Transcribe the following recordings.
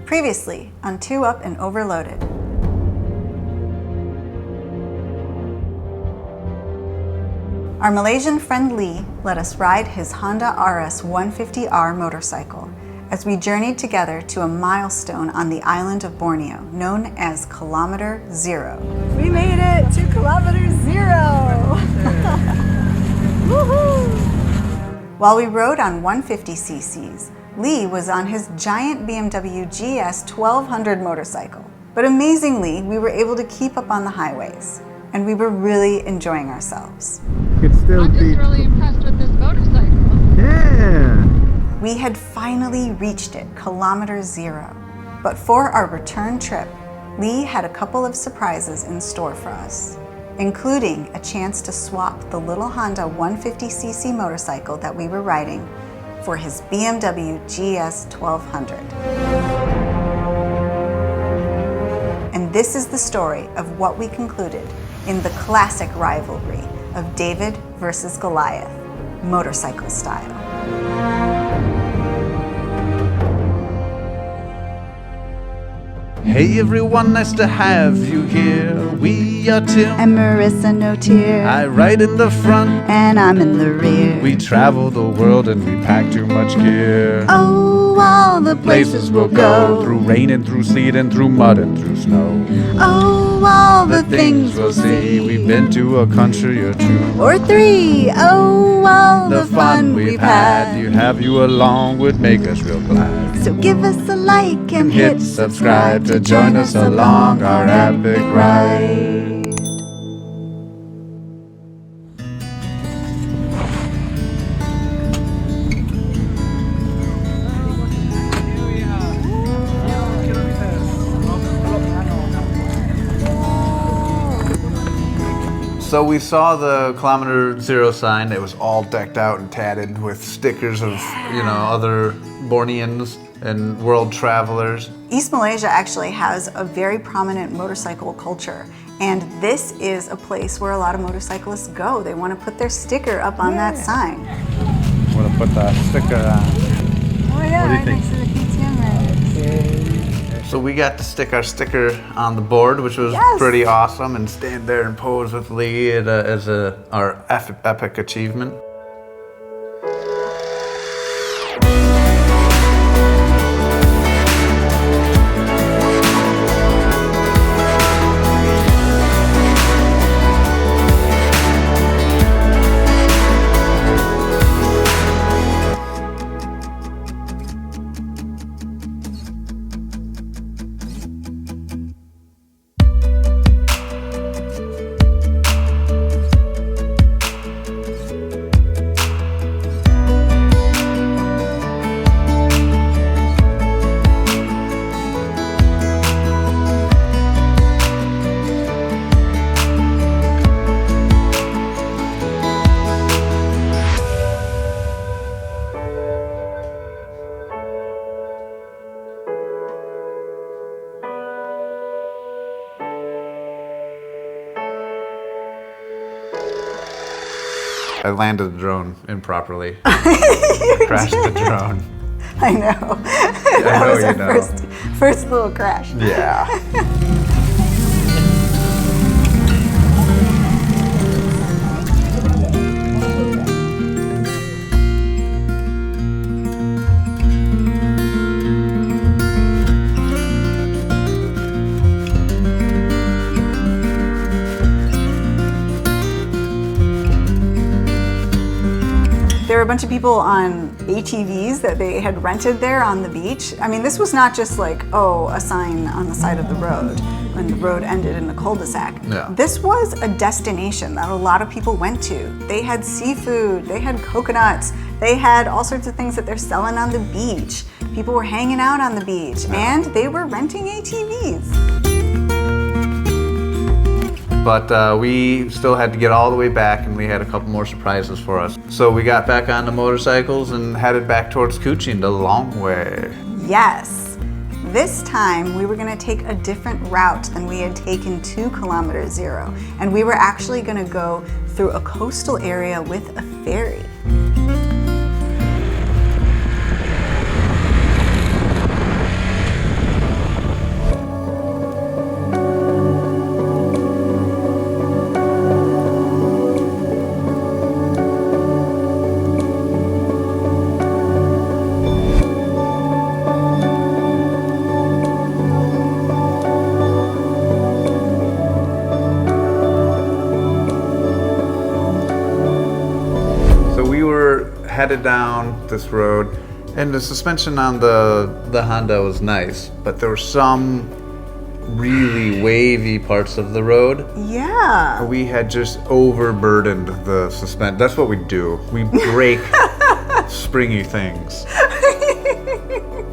Previously on 2 Up and Overloaded. Our Malaysian friend Lee let us ride his Honda RS 150R motorcycle as we journeyed together to a milestone on the island of Borneo known as Kilometre 0. We made it to Kilometre 0! Woohoo! While we rode on 150cc's, Lee was on his giant BMW GS 1200 motorcycle. But amazingly, we were able to keep up on the highways, and we were really enjoying ourselves. I'm just really impressed with this motorcycle. Yeah! We had finally reached it, Kilometre 0. But for our return trip, Lee had a couple of surprises in store for us, including a chance to swap the little Honda 150cc motorcycle that we were riding for his BMW GS 1200. And this is the story of what we concluded in the classic rivalry of David versus Goliath, motorcycle style. Hey everyone, nice to have you here. We are Tim And Marissa No Tear. I ride in the front And I'm in the rear. We travel the world and we pack too much gear. Oh, all the places we'll go. Through rain and through sleet and through mud and through snow. Oh, all the things we'll see. We've been to a country or two. Or 3. Oh, all the fun we've had. You have you along would make us real glad. So give us a like and Hit subscribe to join us along our epic ride. So we saw the Kilometre 0 sign. It was all decked out and tatted with stickers of, other Borneans and world travelers. East Malaysia actually has a very prominent motorcycle culture, and this is a place where a lot of motorcyclists go. They want to put their sticker up on that sign. I'm gonna put the sticker on. Oh yeah, What do you think? next to the KTM riders. So we got to stick our sticker on the board, which was Yes. pretty awesome, and stand there and pose with Lee as our epic achievement. I landed the drone improperly. Crashed the drone. I know. That know was you our know. first little crash. Yeah. There were a bunch of people on ATVs that they had rented there on the beach. I mean, this was not just like, a sign on the side of the road when the road ended in the cul-de-sac. Yeah. This was a destination that a lot of people went to. They had seafood, they had coconuts, they had all sorts of things that they're selling on the beach. People were hanging out on the beach, and they were renting ATVs. But we still had to get all the way back, and we had a couple more surprises for us. So we got back on the motorcycles and headed back towards Kuching, the long way. Yes. This time we were going to take a different route than we had taken to Kilometre 0, and we were actually going to go through a coastal area with a ferry. headed down this road, and the suspension on the Honda was nice, but there were some really wavy parts of the road. Yeah. We had just overburdened the suspension. That's what we do. We break springy things.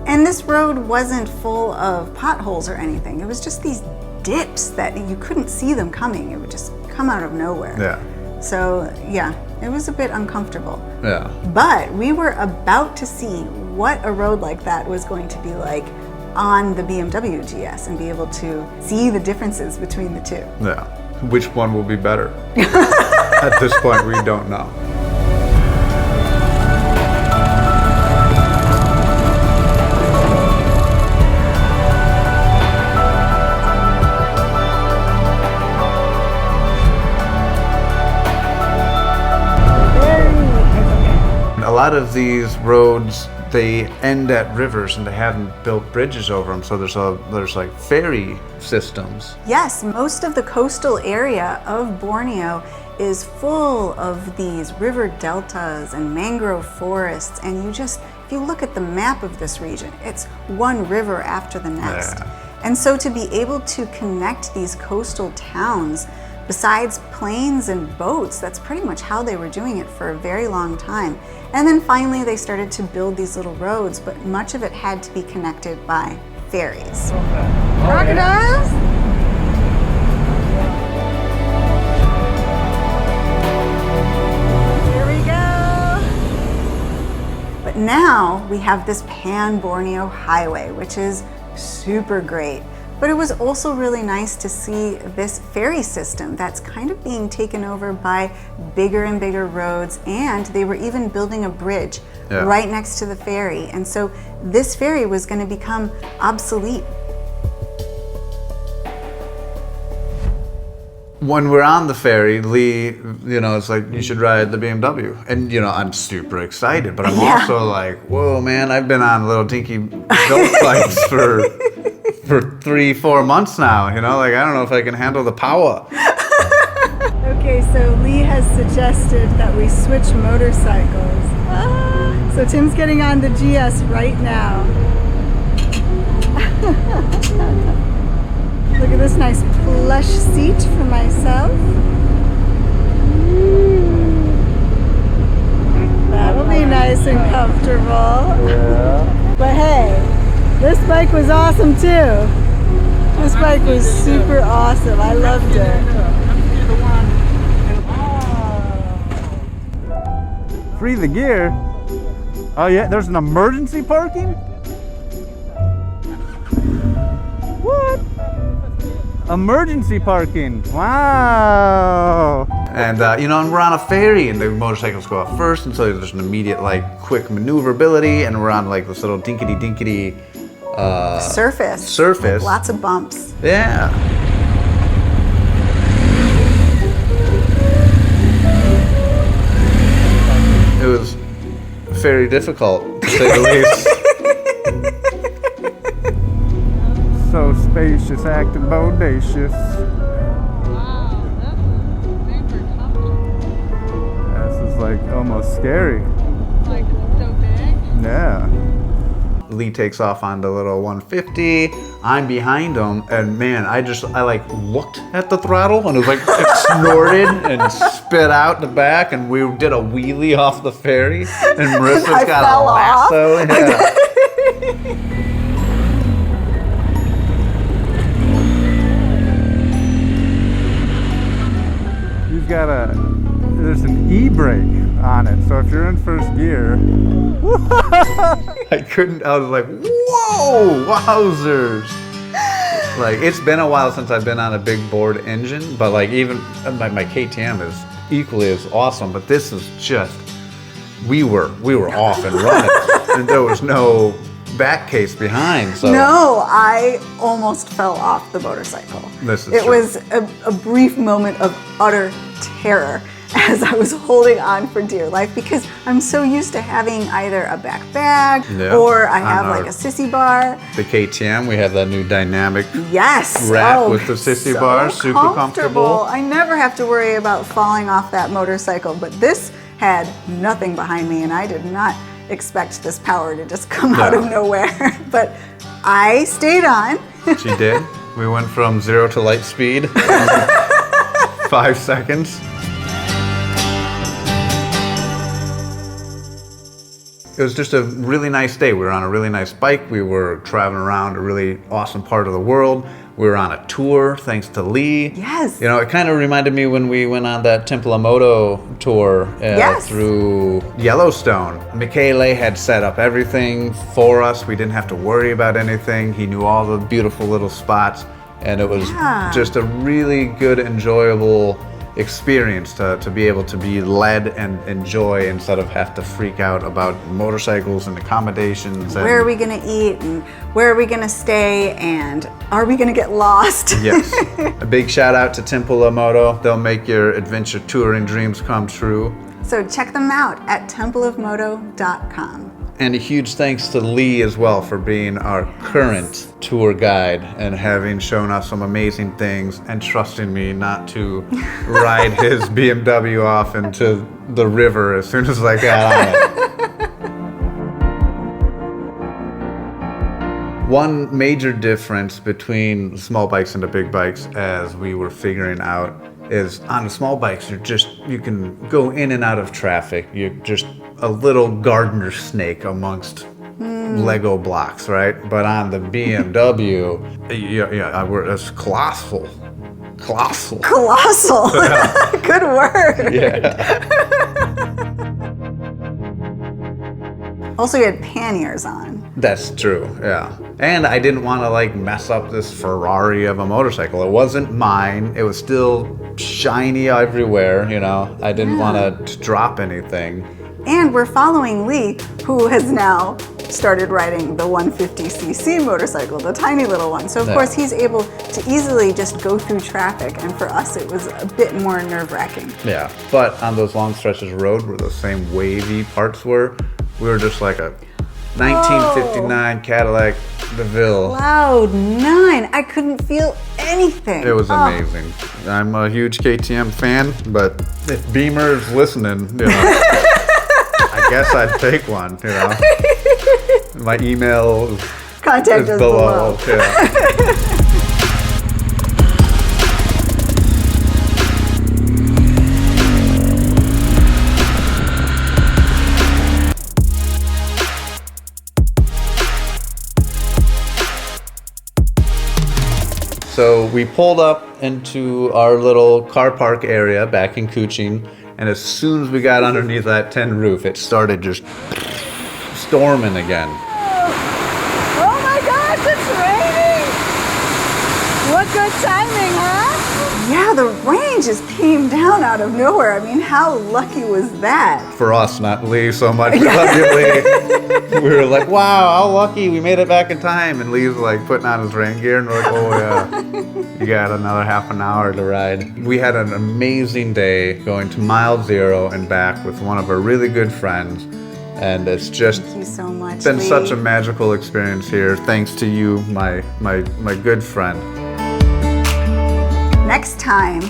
And this road wasn't full of potholes or anything. It was just these dips that you couldn't see them coming. It would just come out of nowhere. Yeah. So yeah, it was a bit uncomfortable. Yeah. But we were about to see what a road like that was going to be like on the BMW GS and be able to see the differences between the two. Yeah. Which one will be better? At this point, we don't know. A lot of these roads, they end at rivers and they haven't built bridges over them, so there's like ferry systems. Yes, most of the coastal area of Borneo is full of these river deltas and mangrove forests, and if you look at the map of this region, it's one river after the next. Yeah. And so to be able to connect these coastal towns, besides planes and boats, that's pretty much how they were doing it for a very long time. And then finally they started to build these little roads, but much of it had to be connected by ferries. Crocodiles? Here we go. But now we have this pan-borneo highway, which is super great. But it was also really nice to see this ferry system that's kind of being taken over by bigger and bigger roads, and they were even building a bridge right next to the ferry. And so this ferry was going to become obsolete. When we're on the ferry, Lee, it's like, you should ride the BMW. And, I'm super excited, but I'm also like, whoa, man, I've been on little dinky belt bikes for 3-4 months now, I don't know if I can handle the power. Okay, so Lee has suggested that we switch motorcycles. So Tim's getting on the GS right now. Look at this nice plush seat for myself. That'll be nice and comfortable. Yeah. But hey, this bike was awesome too. This bike was super awesome. I loved it. Free the gear? Oh yeah, there's an emergency parking? What? Emergency parking. Wow. And, and we're on a ferry and the motorcycles go up first, and so there's an immediate, quick maneuverability, and we're on, this little dinkety surface. Lots of bumps. Yeah. It was very difficult, to say the least. So spacious, acting bodacious. Wow, that's super comfortable. This is almost scary. Like, it's so big. Yeah. Lee takes off on the little 150. I'm behind him, and man, I looked at the throttle, and it was it snorted and spit out the back, and we did a wheelie off the ferry, and Marissa's got a lasso. Yeah. There's an e-brake on it, so if you're in first gear, I was like, whoa, wowzers. It's been a while since I've been on a big board engine, but even my KTM is equally as awesome, but this is just, we were off and running, and there was no back case behind. So No, I almost fell off the motorcycle. It was a brief moment of utter terror as I was holding on for dear life, because I'm so used to having either a back bag or I have a sissy bar. The KTM, we have that new dynamic Yes. wrap with the sissy bar, super comfortable. I never have to worry about falling off that motorcycle, but this had nothing behind me, and I did not expect this power to just come out of nowhere. But I stayed on. She did. We went from 0 to light speed in 5 seconds. It was just a really nice day. We were on a really nice bike. We were traveling around a really awesome part of the world. We were on a tour thanks to Lee. Yes. You know, it kind of reminded me when we went on that Kilometre tour through Yellowstone. Michele had set up everything for us. We didn't have to worry about anything. He knew all the beautiful little spots. And it was just a really good, enjoyable experience to be able to be led and enjoy instead of have to freak out about motorcycles and accommodations. And where are we going to eat, and where are we going to stay, and are we going to get lost? Yes. A big shout out to Kilometre. They'll make your adventure touring dreams come true. So check them out at templeofmoto.com. And a huge thanks to Lee as well for being our current tour guide and having shown us some amazing things and trusting me not to ride his BMW off into the river as soon as I got on it. One major difference between small bikes and the big bikes, as we were figuring out, is on the small bikes, you can go in and out of traffic. You're just a little gardener snake amongst Lego blocks, right? But on the BMW, it's colossal. Colossal. Colossal. Good word. Yeah. Also, you had panniers on. That's true, yeah. And I didn't want to mess up this Ferrari of a motorcycle. It wasn't mine. It was still shiny everywhere, you know. I didn't want to drop anything. And we're following Lee, who has now started riding the 150cc motorcycle, the tiny little one. So of course he's able to easily just go through traffic, and for us it was a bit more nerve-wracking. Yeah, but on those long stretches of road where the same wavy parts were, we were just like a 1959 Cadillac DeVille. Cloud 9. I couldn't feel anything. It was amazing. I'm a huge KTM fan, but if Beamer's listening, you know, I guess I'd take one, you know. My email is below. Yeah. So we pulled up into our little car park area back in Kuching, and as soon as we got underneath that tin roof, it started just storming again. Oh my gosh, it's raining! What good timing, huh? Yeah, the rain just came down out of nowhere. I mean, how lucky was that? For us, not Lee so much. We love you, Lee. We were like, wow, how lucky, we made it back in time. And Lee's like putting on his rain gear, and we're like, oh yeah, you got another half an hour to ride. We had an amazing day going to mile 0 and back with one of our really good friends. And it's just Thank you so much, been Lee. such a magical experience here. Thanks to you, my good friend. Next time,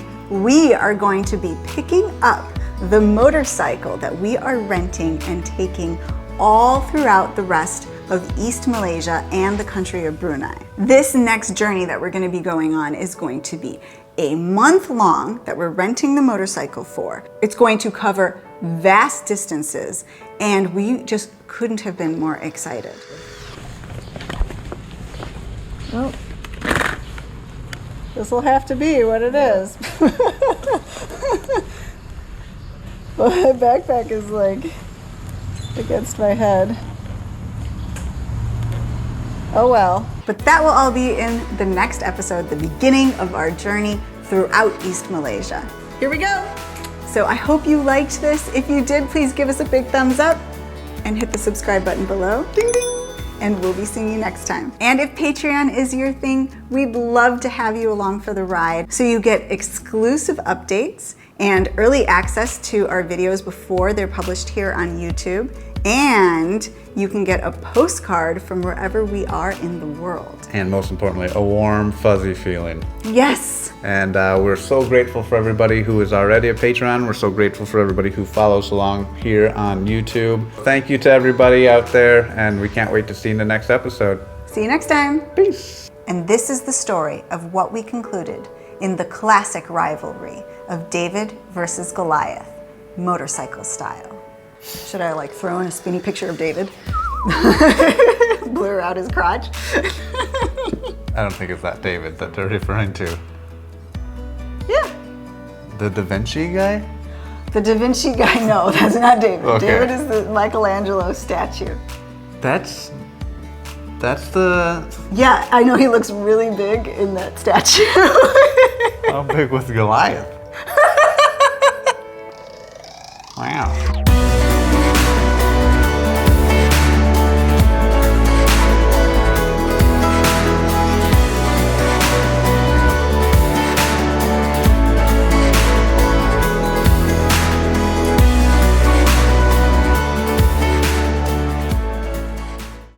we are going to be picking up the motorcycle that we are renting and taking all throughout the rest of East Malaysia and the country of Brunei. This next journey that we're going to be going on is going to be a month long that we're renting the motorcycle for. It's going to cover vast distances, and we just couldn't have been more excited. Well, this will have to be what it is. My backpack is like against my head. Oh well. But that will all be in the next episode, the beginning of our journey throughout East Malaysia. Here we go. So I hope you liked this. If you did, please give us a big thumbs up and hit the subscribe button below. Ding ding. And we'll be seeing you next time. And if Patreon is your thing, we'd love to have you along for the ride. So you get exclusive updates and early access to our videos before they're published here on YouTube. And you can get a postcard from wherever we are in the world. And most importantly, a warm, fuzzy feeling. Yes. And we're so grateful for everybody who is already a patron. We're so grateful for everybody who follows along here on YouTube. Thank you to everybody out there, and we can't wait to see you in the next episode. See you next time. Peace. And this is the story of what we concluded in the classic rivalry of David versus Goliath, motorcycle style. Should I like throw in a spinny picture of David? Blur out his crotch? I don't think it's that David that they're referring to. Yeah. The Da Vinci guy? The Da Vinci guy, no, that's not David. Okay. David is the Michelangelo statue. That's the... Yeah, I know he looks really big in that statue. How big was Goliath? Wow.